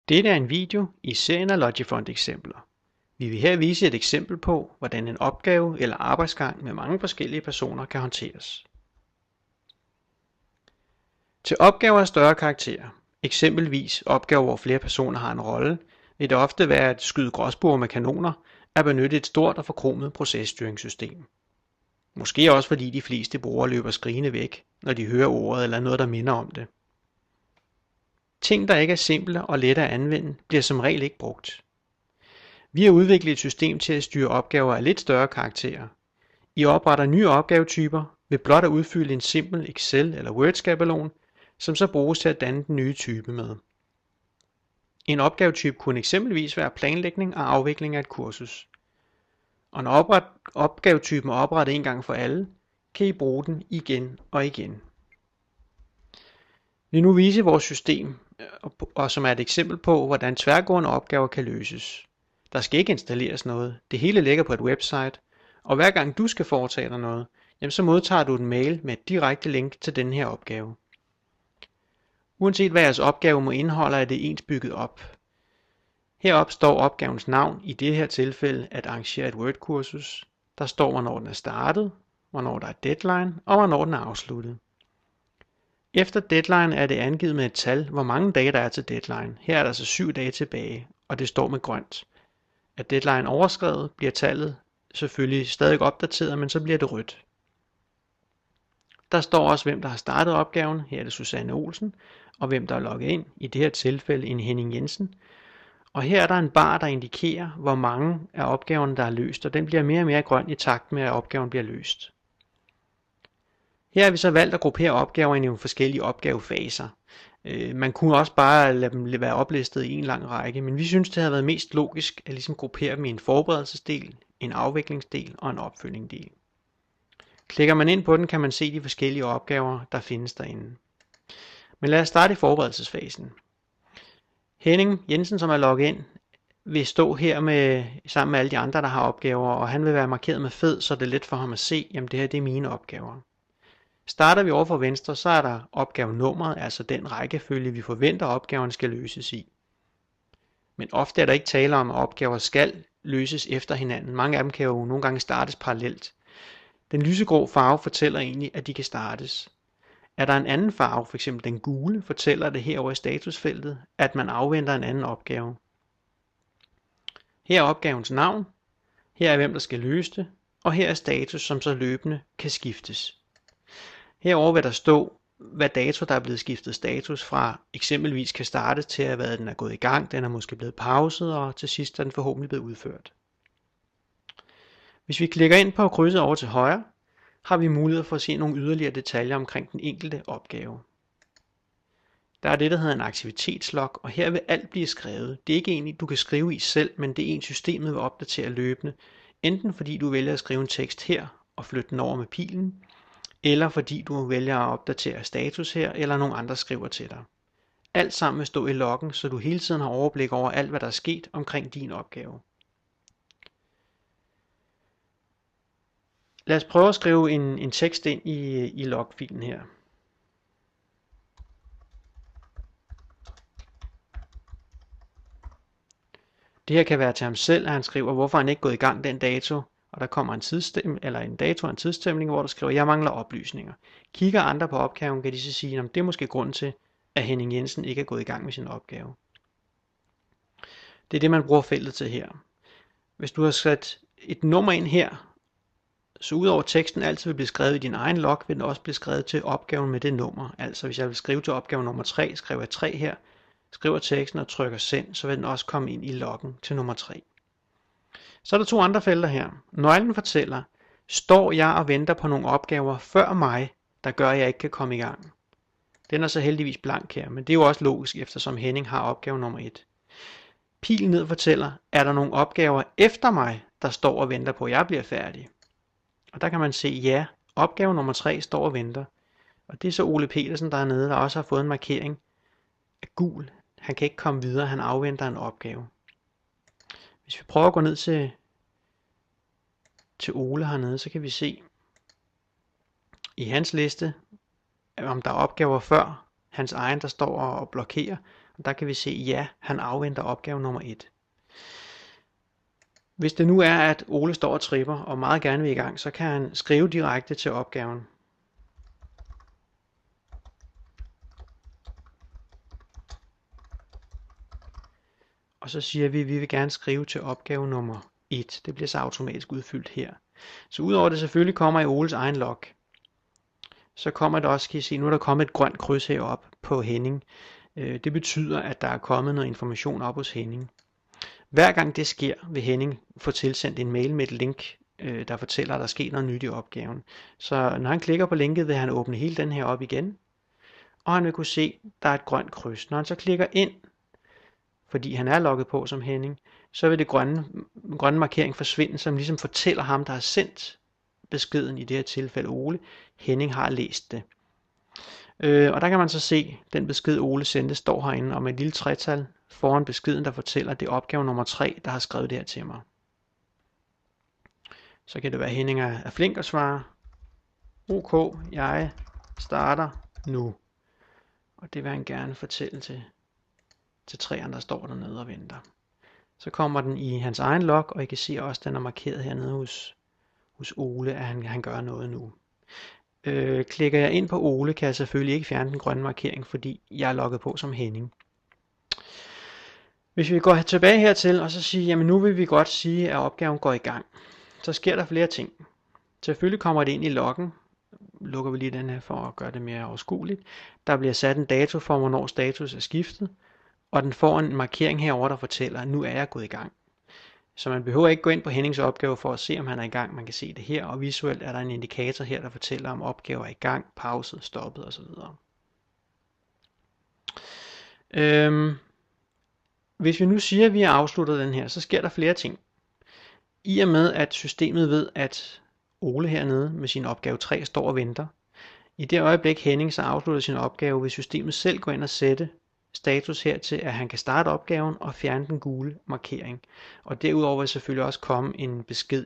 Dette er en video i serien af Logifont-eksempler. Vi vil her vise et eksempel på, hvordan en opgave eller arbejdsgang med mange forskellige personer kan håndteres. Til opgaver af større karakter, eksempelvis opgaver hvor flere personer har en rolle, vil det ofte være at skyde gråspurve med kanoner at benytte et stort og forkromet processtyringssystem. Måske også fordi de fleste brugere løber skrigende væk, når de hører ordet eller noget der minder om det. Ting, der ikke er simple og lette at anvende, bliver som regel ikke brugt. Vi har udviklet et system til at styre opgaver af lidt større karakter. I opretter nye opgavetyper ved blot at udfylde en simpel Excel- eller Word-skabelon, som så bruges til at danne den nye type med. En opgavetype kunne eksempelvis være planlægning og afvikling af et kursus. Og når opgavetypen er oprettet en gang for alle, kan I bruge den igen og igen. Vi vil nu vise vores system, og som er et eksempel på, hvordan tværgående opgaver kan løses. Der skal ikke installeres noget. Det hele ligger på et website, og hver gang du skal foretage dig noget, så modtager du en mail med et direkte link til denne her opgave. Uanset hvad jeres opgave må indeholde, er det ens bygget op. Heroppe står opgavens navn, i det her tilfælde at arrangere et Word-kursus. Der står, hvornår den er startet, hvornår der er deadline, og hvornår den er afsluttet. Efter deadline er det angivet med et tal, hvor mange dage der er til deadline. Her er der så 7 dage tilbage, og det står med grønt. Er deadline overskredet, bliver tallet selvfølgelig stadig opdateret, men så bliver det rødt. Der står også, hvem der har startet opgaven. Her er det Susanne Olsen, og hvem der er logget ind. I det her tilfælde en Henning Jensen. Og her er der en bar, der indikerer, hvor mange af opgaverne, der er løst, og den bliver mere og mere grøn i takt med, at opgaven bliver løst. Her har vi så valgt at gruppere opgaver i nogle forskellige opgavefaser. Man kunne også bare lade dem være oplistet i en lang række, men vi synes, det havde været mest logisk at ligesom gruppere dem i en forberedelsesdel, en afviklingsdel og en opfølgningsdel. Klikker man ind på den, kan man se de forskellige opgaver, der findes derinde. Men lad os starte i forberedelsesfasen. Henning Jensen, som er logget ind, vil stå her sammen med alle de andre, der har opgaver, og han vil være markeret med fed, så det er let for ham at se, jamen det her det er mine opgaver. Starter vi over for venstre, så er der opgavenummeret, altså den rækkefølge, vi forventer opgaven skal løses i. Men ofte er der ikke tale om, at opgaver skal løses efter hinanden. Mange af dem kan jo nogle gange startes parallelt. Den lysegrå farve fortæller egentlig, at de kan startes. Er der en anden farve, f.eks. den gule, fortæller det herovre i statusfeltet, at man afventer en anden opgave. Her er opgavens navn, her er hvem der skal løse det, og her er status, som så løbende kan skiftes. Herover vil der stå, hvad dato der er blevet skiftet status fra, eksempelvis kan startes til at hvad den er gået i gang, den er måske blevet pauset, og til sidst er den forhåbentlig blevet udført. Hvis vi klikker ind på krydset over til højre, har vi mulighed for at se nogle yderligere detaljer omkring den enkelte opgave. Der er det, der hedder en aktivitetslog, og her vil alt blive skrevet. Det er ikke en, du kan skrive i selv, men det er en, systemet vil opdatere løbende, enten fordi du vælger at skrive en tekst her og flytte den over med pilen, eller fordi du vælger at opdatere status her, eller nogen andre skriver til dig. Alt sammen vil stå i loggen, så du hele tiden har overblik over alt, hvad der er sket omkring din opgave. Lad os prøve at skrive en tekst ind i logfilen her. Det her kan være til ham selv, at han skriver, hvorfor han ikke er gået i gang den dato, og der kommer en dato og en tidsstemning, hvor der skriver, jeg mangler oplysninger. Kigger andre på opgaven, kan de så sige, at det er måske grunden til, at Henning Jensen ikke er gået i gang med sin opgave. Det er det, man bruger feltet til her. Hvis du har sat et nummer ind her, så udover teksten altid vil blive skrevet i din egen log, vil den også blive skrevet til opgaven med det nummer. Altså hvis jeg vil skrive til opgave nummer 3, skriver jeg 3 her, skriver teksten og trykker send, så vil den også komme ind i loggen til nummer 3. Så er der 2 andre felter her. Nøglen fortæller, står jeg og venter på nogle opgaver før mig, der gør, at jeg ikke kan komme i gang. Den er så heldigvis blank her, men det er jo også logisk, eftersom Henning har opgave nummer 1. Pilen ned fortæller, er der nogle opgaver efter mig, der står og venter på, at jeg bliver færdig. Og der kan man se, ja, opgave nummer 3 står og venter. Og det er så Ole Petersen, der er nede, der også har fået en markering af gul. Han kan ikke komme videre, han afventer en opgave. Hvis vi prøver at gå ned til Ole hernede, så kan vi se i hans liste, om der er opgaver før hans egen, der står og blokerer. Der kan vi se, ja, han afventer opgave nummer 1. Hvis det nu er, at Ole står og tripper og meget gerne vil i gang, så kan han skrive direkte til opgaven. Og så siger vi, at vi vil gerne skrive til opgave nummer 1. Det bliver så automatisk udfyldt her. Så udover det selvfølgelig kommer i Oles egen log, så kommer der også, kan I se, nu er der kommet et grønt kryds heroppe på Henning. Det betyder, at der er kommet noget information op hos Henning. Hver gang det sker, vil Henning få tilsendt en mail med et link, der fortæller, at der sker noget nyt i opgaven. Så når han klikker på linket, vil han åbne hele den her op igen, og han vil kunne se, at der er et grønt kryds. Når han så klikker ind, fordi han er logget på som Henning, så vil det grønne markering forsvinde, som ligesom fortæller ham, der har sendt beskeden, i det her tilfælde Ole, Henning har læst det. Og der kan man så se, den besked Ole sendte står herinde, og med et lille tretal foran beskeden, der fortæller, at det er opgave nummer 3, der har skrevet det her til mig. Så kan det være, at Henning er flink at svare. OK, jeg starter nu. Og det vil han gerne fortælle til 3'eren, der står dernede og venter. Så kommer den i hans egen log, og I kan se også, at den er markeret hernede hos Ole, at han gør noget nu. Klikker jeg ind på Ole, kan jeg selvfølgelig ikke fjerne den grønne markering, fordi jeg er logget på som Henning. Hvis vi går tilbage hertil og så siger, jamen nu vil vi godt sige, at opgaven går i gang, så sker der flere ting. Selvfølgelig kommer det ind i loggen. Lukker vi lige den her for at gøre det mere overskueligt. Der bliver sat en dato for, hvornår status er skiftet, og den får en markering herover, der fortæller, at nu er jeg gået i gang. Så man behøver ikke gå ind på Hennings opgave for at se, om han er i gang. Man kan se det her, og visuelt er der en indikator her, der fortæller, om opgaver er i gang, pauset, stoppet osv. Hvis vi nu siger, at vi har afsluttet den her, så sker der flere ting. I og med, at systemet ved, at Ole hernede med sin opgave 3 står og venter. I det øjeblik Henning så afslutter sin opgave, vil systemet selv gå ind og sætte status her til, at han kan starte opgaven og fjerne den gule markering. Og derudover vil selvfølgelig også komme en besked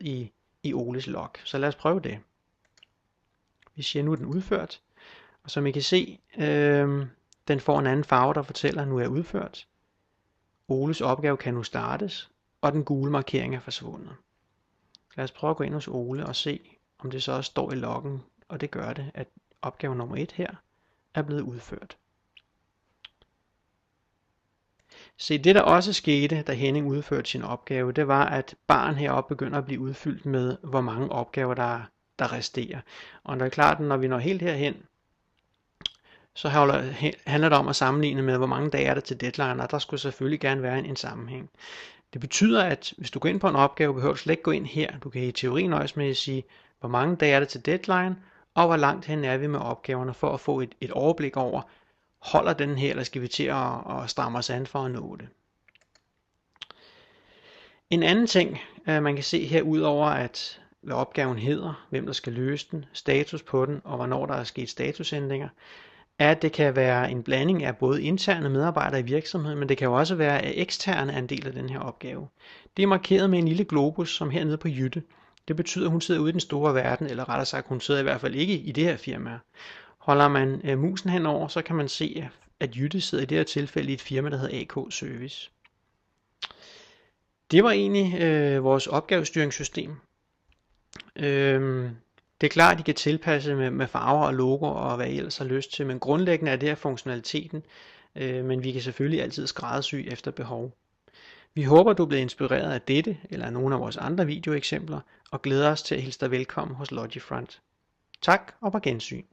i Oles log. Så lad os prøve det. Vi siger, nu er den udført. Og som I kan se, den får en anden farve, der fortæller, at nu er udført. Oles opgave kan nu startes, og den gule markering er forsvundet. Lad os prøve at gå ind hos Ole og se, om det så også står i loggen, og det gør det, at opgave nummer 1 her er blevet udført. Se, det der også skete, da Henning udførte sin opgave, det var, at barren heroppe begynder at blive udfyldt med, hvor mange opgaver der resterer. Og det er klart, at når vi når helt herhen, så handler det om at sammenligne med, hvor mange dage er der til deadline, og der skulle selvfølgelig gerne være en sammenhæng. Det betyder, at hvis du går ind på en opgave, behøver du slet ikke gå ind her. Du kan i teorien nøjes med at sige, hvor mange dage er der til deadline, og hvor langt hen er vi med opgaverne, for at få et overblik over, holder den her, eller skal vi til at stramme os an for at nå det. En anden ting, man kan se her, udover at hvad opgaven hedder, hvem der skal løse den, status på den, og hvornår der er sket statusændringer, er, at det kan være en blanding af både interne medarbejdere i virksomheden, men det kan jo også være, at eksterne er en del af den her opgave. Det er markeret med en lille globus, som hernede på Jytte. Det betyder, at hun sidder ude i den store verden, eller rettere sagt, hun sidder i hvert fald ikke i det her firma. Holder man musen henover, så kan man se, at Jytte sidder i det her tilfælde i et firma, der hedder AK Service. Det var egentlig vores opgavestyringssystem. Det er klart, at I kan tilpasse med farver og logo og hvad I ellers har lyst til, men grundlæggende er det her funktionaliteten, men vi kan selvfølgelig altid skræddersy efter behov. Vi håber, du er blevet inspireret af dette eller af nogle af vores andre videoeksempler, og glæder os til at hilse dig velkommen hos Logifront. Tak og på gensyn.